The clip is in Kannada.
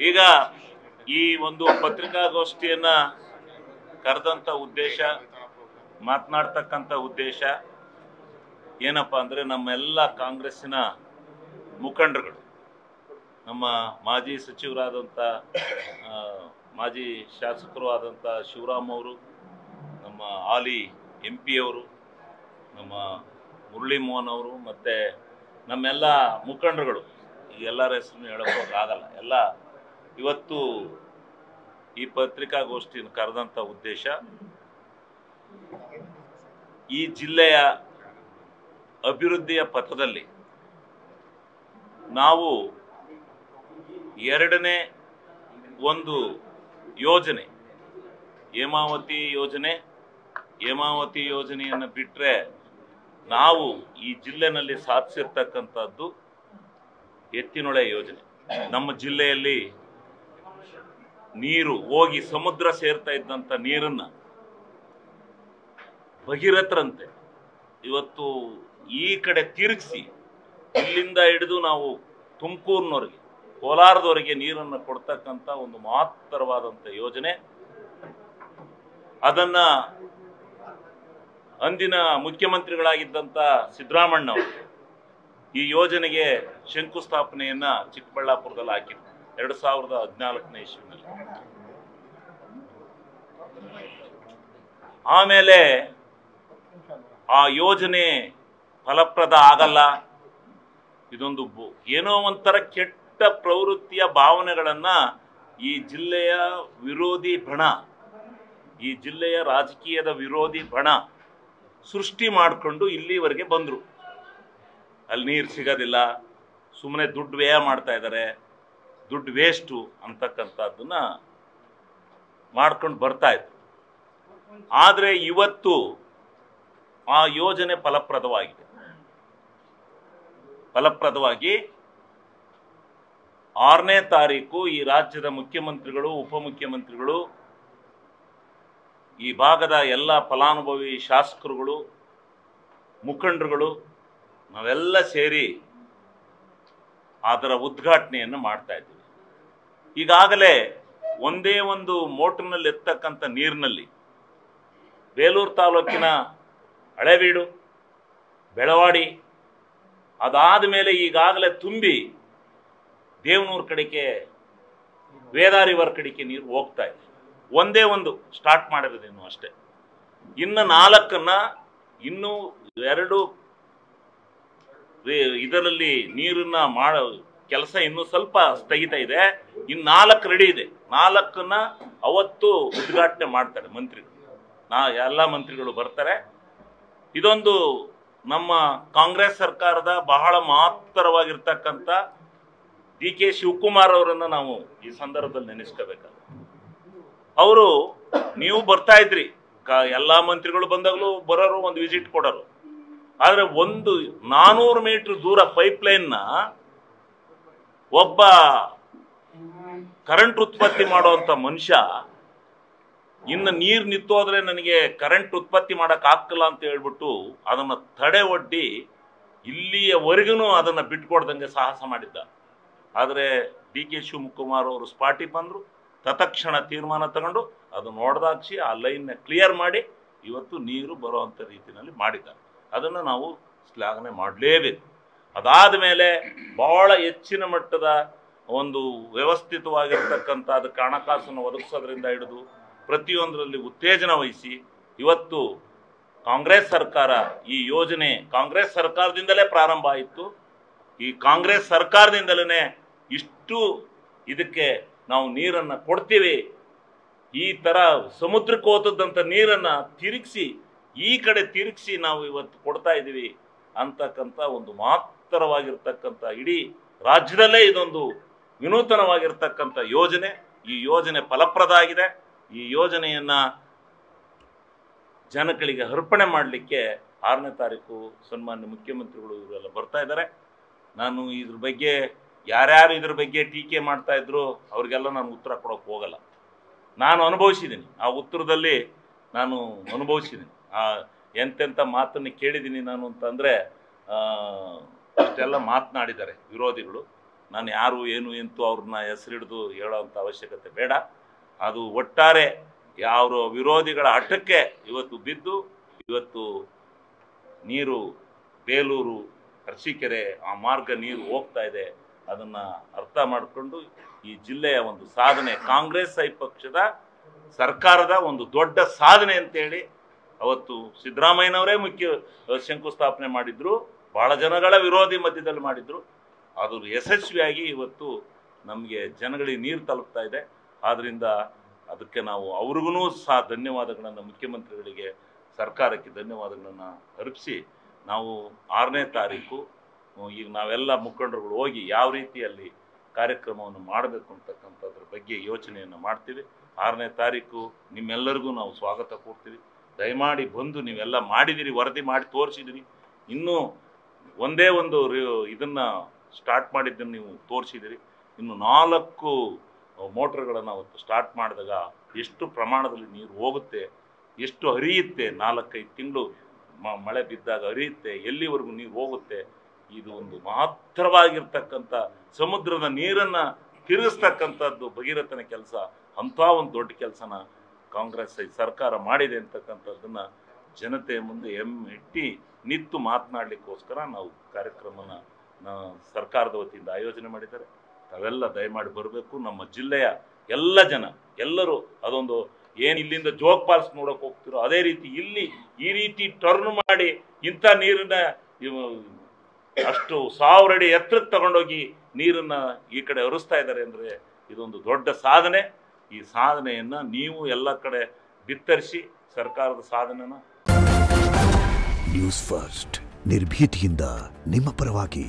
ಈಗ ಈ ಒಂದು ಪತ್ರಿಕಾಗೋಷ್ಠಿಯನ್ನ ಕರೆದಂತ ಉದ್ದೇಶ, ಮಾತನಾಡ್ತಕ್ಕಂಥ ಉದ್ದೇಶ ಏನಪ್ಪಾ ಅಂದ್ರೆ ನಮ್ಮೆಲ್ಲ ಕಾಂಗ್ರೆಸ್ಸಿನ ಮುಖಂಡರುಗಳು, ನಮ್ಮ ಮಾಜಿ ಸಚಿವರಾದಂಥ ಮಾಜಿ ಶಾಸಕರು ಆದಂಥ ಶಿವರಾಮ್ ಅವರು, ನಮ್ಮ ಹಾಲಿ MP ಅವರು, ನಮ್ಮ ಮುರಳಿ ಮೋಹನ್ ಅವರು, ಮತ್ತು ನಮ್ಮೆಲ್ಲ ಮುಖಂಡರುಗಳು, ಈ ಎಲ್ಲರ ಹೆಸರನ್ನು ಹೇಳೋಕ್ಕಾಗಲ್ಲ, ಎಲ್ಲ ಇವತ್ತು ಈ ಪತ್ರಿಕಾಗೋಷ್ಠಿಯನ್ನು ಕರೆದಂಥ ಉದ್ದೇಶ ಈ ಜಿಲ್ಲೆಯ ಅಭಿವೃದ್ಧಿಯ ಪಥದಲ್ಲಿ ನಾವು ಎರಡನೇ ಒಂದು ಯೋಜನೆ ಹೇಮಾವತಿ ಯೋಜನೆಯನ್ನು ಬಿಟ್ಟರೆ ನಾವು ಈ ಜಿಲ್ಲೆನಲ್ಲಿ ಸಾಧಿಸಿರ್ತಕ್ಕಂಥದ್ದು ಎತ್ತಿನೊಳೆ ಯೋಜನೆ. ನಮ್ಮ ಜಿಲ್ಲೆಯಲ್ಲಿ ನೀರು ಹೋಗಿ ಸಮುದ್ರ ಸೇರ್ತಾ ಇದ್ದಂಥ ನೀರನ್ನು ಭಗೀರಥರಂತೆ ಇವತ್ತು ಈ ಕಡೆ ತಿರುಗಿಸಿ ಇಲ್ಲಿಂದ ಹಿಡಿದು ನಾವು ತುಮಕೂರಿನವರೆಗೆ, ಕೋಲಾರದವರೆಗೆ ನೀರನ್ನು ಕೊಡ್ತಕ್ಕಂಥ ಒಂದು ಮಹತ್ತರವಾದಂಥ ಯೋಜನೆ. ಅದನ್ನ ಅಂದಿನ ಮುಖ್ಯಮಂತ್ರಿಗಳಾಗಿದ್ದಂಥ ಸಿದ್ದರಾಮಣ್ಣ ಅವರು ಈ ಯೋಜನೆಗೆ ಶಂಕುಸ್ಥಾಪನೆಯನ್ನ ಚಿಕ್ಕಬಳ್ಳಾಪುರದಲ್ಲಿ ಹಾಕಿದ್ರು 2014ನೇ ಇಸ್ವಿನಲ್ಲಿ. ಆಮೇಲೆ ಆ ಯೋಜನೆ ಫಲಪ್ರದ ಆಗಲ್ಲ, ಇದೊಂದು ಏನೋ ಒಂಥರ ಕೆಟ್ಟ ಪ್ರವೃತ್ತಿಯ ಭಾವನೆಗಳನ್ನ ಈ ಜಿಲ್ಲೆಯ ವಿರೋಧಿ ಬಣ, ಈ ಜಿಲ್ಲೆಯ ರಾಜಕೀಯದ ವಿರೋಧಿ ಬಣ ಸೃಷ್ಟಿ ಮಾಡಿಕೊಂಡು ಇಲ್ಲಿವರೆಗೆ ಬಂದರು. ಅಲ್ಲಿ ನೀರು ಸಿಗೋದಿಲ್ಲ, ಸುಮ್ಮನೆ ದುಡ್ಡು ವ್ಯಯ ಮಾಡ್ತಾ ಇದ್ದಾರೆ, ದುಡ್ಡು ವೇಸ್ಟು ಅಂತಕ್ಕಂಥದ್ದನ್ನ ಮಾಡ್ಕೊಂಡು ಬರ್ತಾ ಇದ್ರು. ಆದರೆ ಇವತ್ತು ಆ ಯೋಜನೆ ಫಲಪ್ರದವಾಗಿ 6ನೇ ತಾರೀಕು ಈ ರಾಜ್ಯದ ಮುಖ್ಯಮಂತ್ರಿಗಳು, ಉಪಮುಖ್ಯಮಂತ್ರಿಗಳು, ಈ ಭಾಗದ ಎಲ್ಲ ಫಲಾನುಭವಿ ಶಾಸಕರುಗಳು, ಮುಖಂಡರುಗಳು ನಾವೆಲ್ಲ ಸೇರಿ ಅದರ ಉದ್ಘಾಟನೆಯನ್ನು ಮಾಡ್ತಾ ಇದ್ದೀವಿ. ಈಗಾಗಲೇ ಒಂದೇ ಒಂದು ಮೋಟರ್ನಲ್ಲಿ ಎತ್ತಕ್ಕಂಥ ನೀರಿನಲ್ಲಿ ಬೇಲೂರು ತಾಲೂಕಿನ ಹಳೇಬೀಡು, ಬೆಳವಾಡಿ, ಅದಾದ ಮೇಲೆ ಈಗಾಗಲೇ ತುಂಬಿ ದೇವನೂರು ಕಡೆಗೆ, ವೇದಾರಿವರ್ ಕಡೆಗೆ ನೀರು ಹೋಗ್ತಾ ಇದೆ. ಒಂದೇ ಒಂದು ಸ್ಟಾರ್ಟ್ ಮಾಡಿರೋದೇನು ಅಷ್ಟೇ. ಇನ್ನು 4ನ್ನ ಇನ್ನೂ 2 ಇದರಲ್ಲಿ ನೀರನ್ನ ಮಾಡೋ ಕೆಲಸ ಇನ್ನೂ ಸ್ವಲ್ಪ ಸ್ಥಗಿತ ಇದೆ. ಇನ್ನು 4 ರೆಡಿ ಇದೆ. 4ನ್ನ ಅವತ್ತು ಉದ್ಘಾಟನೆ ಮಾಡ್ತಾರೆ ಮಂತ್ರಿಗಳು. ಎಲ್ಲ ಮಂತ್ರಿಗಳು ಬರ್ತಾರೆ. ಇದೊಂದು ನಮ್ಮ ಕಾಂಗ್ರೆಸ್ ಸರ್ಕಾರದ ಬಹಳ ಮಹತ್ತರವಾಗಿರ್ತಕ್ಕಂಥ DK ಶಿವಕುಮಾರ್ ಅವರನ್ನು ನಾವು ಈ ಸಂದರ್ಭದಲ್ಲಿ ನೆನೆಸ್ಕೋಬೇಕಾಗುತ್ತೆ. ಅವರು ನೀವು ಬರ್ತಾ ಇದ್ರಿ, ಎಲ್ಲ ಮಂತ್ರಿಗಳು ಬಂದಾಗಲೂ ಬರೋರು, ಒಂದು ವಿಸಿಟ್ ಕೊಡೋರು. ಆದರೆ ಒಂದು 400 ಮೀಟರ್ ದೂರ ಪೈಪ್ಲೈನ್ನ ಒಬ್ಬ ಕರೆಂಟ್ ಉತ್ಪತ್ತಿ ಮಾಡುವಂಥ ಮನುಷ್ಯ ಇನ್ನು ನೀರು ನಿಂತೋದ್ರೆ ನನಗೆ ಕರೆಂಟ್ ಉತ್ಪತ್ತಿ ಮಾಡೋಕೆ ಆಗ್ತಿಲ್ಲ ಅಂತ ಹೇಳ್ಬಿಟ್ಟು ಅದನ್ನು ತಡೆ ಒಡ್ಡಿ ಇಲ್ಲಿಯವರೆಗೂ ಅದನ್ನು ಬಿಟ್ಕೊಡ್ದಂಗೆ ಸಾಹಸ ಮಾಡಿದ್ದ. ಆದರೆ DK ಶಿವಕುಮಾರ್ ಅವರು ಸ್ಪಾಟಿಗೆ ಬಂದರು, ತತ್ಕ್ಷಣ ತೀರ್ಮಾನ ತಗೊಂಡು ಅದನ್ನು ಹೊಡೆದಾಕ್ಸಿ ಆ ಲೈನ್ನ ಕ್ಲಿಯರ್ ಮಾಡಿ ಇವತ್ತು ನೀರು ಬರುವಂಥ ರೀತಿಯಲ್ಲಿ ಮಾಡಿದ್ದಾರೆ. ಅದನ್ನು ನಾವು ಶ್ಲಾಘನೆ ಮಾಡಲೇಬೇಕು. ಅದಾದ ಮೇಲೆ ಬಹಳ ಹೆಚ್ಚಿನ ಮಟ್ಟದ ಒಂದು ವ್ಯವಸ್ಥಿತವಾಗಿರ್ತಕ್ಕಂಥ ಅದಕ್ಕೆ ಹಣಕಾಸನ್ನು ಒದಗಿಸೋದ್ರಿಂದ ಹಿಡಿದು ಪ್ರತಿಯೊಂದರಲ್ಲಿ ಉತ್ತೇಜನ ವಹಿಸಿ ಇವತ್ತು ಕಾಂಗ್ರೆಸ್ ಸರ್ಕಾರ ಈ ಯೋಜನೆ ಕಾಂಗ್ರೆಸ್ ಸರ್ಕಾರದಿಂದಲೇ ಪ್ರಾರಂಭ ಆಯಿತು. ಈ ಕಾಂಗ್ರೆಸ್ ಸರ್ಕಾರದಿಂದಲೇ ಇಷ್ಟು ಇದಕ್ಕೆ ನಾವು ನೀರನ್ನು ಕೊಡ್ತೀವಿ. ಈ ಥರ ಸಮುದ್ರಕ್ಕೆ ಹೋದಂಥ ನೀರನ್ನು ತಿರುಗಿಸಿ ಈ ಕಡೆ ತಿರುಗಿಸಿ ನಾವು ಇವತ್ತು ಕೊಡ್ತಾ ಇದ್ದೀವಿ ಅಂತಕ್ಕಂಥ ಒಂದು ಮಹತ್ತರವಾಗಿರ್ತಕ್ಕಂಥ, ಇಡೀ ರಾಜ್ಯದಲ್ಲೇ ಇದೊಂದು ವಿನೂತನವಾಗಿರ್ತಕ್ಕಂಥ ಯೋಜನೆ. ಈ ಯೋಜನೆ ಫಲಪ್ರದ ಆಗಿದೆ. ಈ ಯೋಜನೆಯನ್ನು ಜನಗಳಿಗೆ ಅರ್ಪಣೆ ಮಾಡಲಿಕ್ಕೆ 6ನೇ ತಾರೀಕು ಸನ್ಮಾನ್ಯ ಮುಖ್ಯಮಂತ್ರಿಗಳು ಇವರೆಲ್ಲ ಬರ್ತಾ ಇದ್ದಾರೆ. ನಾನು ಇದ್ರ ಬಗ್ಗೆ ಯಾರ್ಯಾರು ಇದ್ರ ಬಗ್ಗೆ ಟೀಕೆ ಮಾಡ್ತಾ ಇದ್ರು ಅವ್ರಿಗೆಲ್ಲ ನಾನು ಉತ್ತರ ಕೊಡೋಕೆ ಹೋಗಲ್ಲ. ನಾನು ಅನುಭವಿಸಿದ್ದೀನಿ, ಆ ಉತ್ತರದಲ್ಲಿ ನಾನು ಅನುಭವಿಸಿದ್ದೀನಿ. ಎಂತೆಂಥ ಮಾತನ್ನು ಕೇಳಿದ್ದೀನಿ ನಾನು ಅಂತಂದರೆ ಅಷ್ಟೆಲ್ಲ ಮಾತನಾಡಿದ್ದಾರೆ ವಿರೋಧಿಗಳು. ನಾನು ಯಾರು ಏನು ಎಂತೂ ಅವ್ರನ್ನ ಹೆಸರಿಡಿದು ಹೇಳೋವಂಥ ಅವಶ್ಯಕತೆ ಬೇಡ. ಅದು ಒಟ್ಟಾರೆ ಯಾವ ವಿರೋಧಿಗಳ ಹಠಕ್ಕೆ ಇವತ್ತು ಬಿದ್ದು ಇವತ್ತು ನೀರು ಬೇಲೂರು ಅರಸೀಕೆರೆ ಆ ಮಾರ್ಗ ನೀರು ಹೋಗ್ತಾ ಇದೆ. ಅದನ್ನು ಅರ್ಥ ಮಾಡಿಕೊಂಡು ಈ ಜಿಲ್ಲೆಯ ಒಂದು ಸಾಧನೆ ಕಾಂಗ್ರೆಸ್ ಪಕ್ಷದ ಸರ್ಕಾರದ ಒಂದು ದೊಡ್ಡ ಸಾಧನೆ ಅಂತೇಳಿ ಅವತ್ತು ಸಿದ್ದರಾಮಯ್ಯನವರೇ ಮುಖ್ಯ ಶಂಕುಸ್ಥಾಪನೆ ಮಾಡಿದ್ರು, ಭಾಳ ಜನಗಳ ವಿರೋಧಿ ಮಧ್ಯದಲ್ಲಿ ಮಾಡಿದ್ರು. ಅದು ಯಶಸ್ವಿಯಾಗಿ ಇವತ್ತು ನಮಗೆ ಜನಗಳಿಗೆ ನೀರು ತಲುಪ್ತಾ ಇದೆ. ಆದ್ದರಿಂದ ಅದಕ್ಕೆ ನಾವು ಅವ್ರಿಗೂ ಸಹ ಧನ್ಯವಾದಗಳನ್ನು, ಮುಖ್ಯಮಂತ್ರಿಗಳಿಗೆ ಸರ್ಕಾರಕ್ಕೆ ಧನ್ಯವಾದಗಳನ್ನು ಅರ್ಪಿಸಿ ನಾವು 6ನೇ ತಾರೀಕು ಈಗ ನಾವೆಲ್ಲ ಮುಖಂಡರುಗಳು ಹೋಗಿ ಯಾವ ರೀತಿಯಲ್ಲಿ ಕಾರ್ಯಕ್ರಮವನ್ನು ಮಾಡಬೇಕು ಅಂತಕ್ಕಂಥದ್ರ ಬಗ್ಗೆ ಯೋಚನೆಯನ್ನು ಮಾಡ್ತೀವಿ. 6ನೇ ತಾರೀಕು ನಿಮ್ಮೆಲ್ಲರಿಗೂ ನಾವು ಸ್ವಾಗತ ಕೊಡ್ತೀವಿ. ದಯಮಾಡಿ ಬಂದು ನೀವೆಲ್ಲ ಮಾಡಿದಿರಿ, ವರದಿ ಮಾಡಿ ತೋರಿಸಿದಿರಿ. ಇನ್ನೂ ಒಂದೇ ಒಂದು ಇದನ್ನು ಸ್ಟಾರ್ಟ್ ಮಾಡಿದ್ದನ್ನು ನೀವು ತೋರಿಸಿದಿರಿ. ಇನ್ನು 4 ಮೋಟ್ರ್ಗಳನ್ನು ಅವತ್ತು ಸ್ಟಾರ್ಟ್ ಮಾಡಿದಾಗ ಎಷ್ಟು ಪ್ರಮಾಣದಲ್ಲಿ ನೀರು ಹೋಗುತ್ತೆ, ಎಷ್ಟು ಹರಿಯುತ್ತೆ, 4-5 ತಿಂಗಳು ಮಳೆ ಬಿದ್ದಾಗ ಹರಿಯುತ್ತೆ, ಎಲ್ಲಿವರೆಗೂ ನೀರು ಹೋಗುತ್ತೆ. ಇದು ಒಂದು ಮಹತ್ತರವಾಗಿರ್ತಕ್ಕಂಥ ಸಮುದ್ರದ ನೀರನ್ನು ತಿರುಗಿಸ್ತಕ್ಕಂಥದ್ದು ಭಗೀರಥನ ಕೆಲಸ. ಅಂಥ ಒಂದು ದೊಡ್ಡ ಕೆಲಸನ ಕಾಂಗ್ರೆಸ್ ಸರ್ಕಾರ ಮಾಡಿದೆ ಅಂತಕ್ಕಂಥದ್ದನ್ನು ಜನತೆ ಮುಂದೆ ಎತ್ತಿ ನಿಂತು ಮಾತನಾಡಲಿಕ್ಕೋಸ್ಕರ ನಾವು ಕಾರ್ಯಕ್ರಮನ ಸರ್ಕಾರದ ವತಿಯಿಂದ ಆಯೋಜನೆ ಮಾಡಿದ್ದಾರೆ. ತಾವೆಲ್ಲ ದಯಮಾಡಿ ಬರಬೇಕು. ನಮ್ಮ ಜಿಲ್ಲೆಯ ಎಲ್ಲ ಜನ ಎಲ್ಲರೂ ಅದೊಂದು ಏನು ಇಲ್ಲಿಂದ ಜೋಗ್ ಫಾಲ್ಸ್ ನೋಡೋಕೆ ಹೋಗ್ತಿರೋ ಅದೇ ರೀತಿ ಇಲ್ಲಿ ಈ ರೀತಿ ಟರ್ನ್ ಮಾಡಿ ಇಂಥ ನೀರನ್ನ ಅಷ್ಟು 1000 ಅಡಿ ಎತ್ತರಕ್ಕೆ ತಗೊಂಡೋಗಿ ನೀರನ್ನು ಈ ಕಡೆ ಹರಿಸ್ತಾ ಇದ್ದಾರೆ ಅಂದರೆ ಇದೊಂದು ದೊಡ್ಡ ಸಾಧನೆ. ಈ ಸಾಧನೆಯನ್ನು ನೀವು ಎಲ್ಲ ಕಡೆ ಬಿತ್ತರಿಸಿ ಸರ್ಕಾರದ ಸಾಧನೆನ. ನ್ಯೂಸ್ ಫಸ್ಟ್ ನಿರ್ಭೀತಿಯಿಂದ ನಿಮ್ಮ ಪರವಾಗಿ.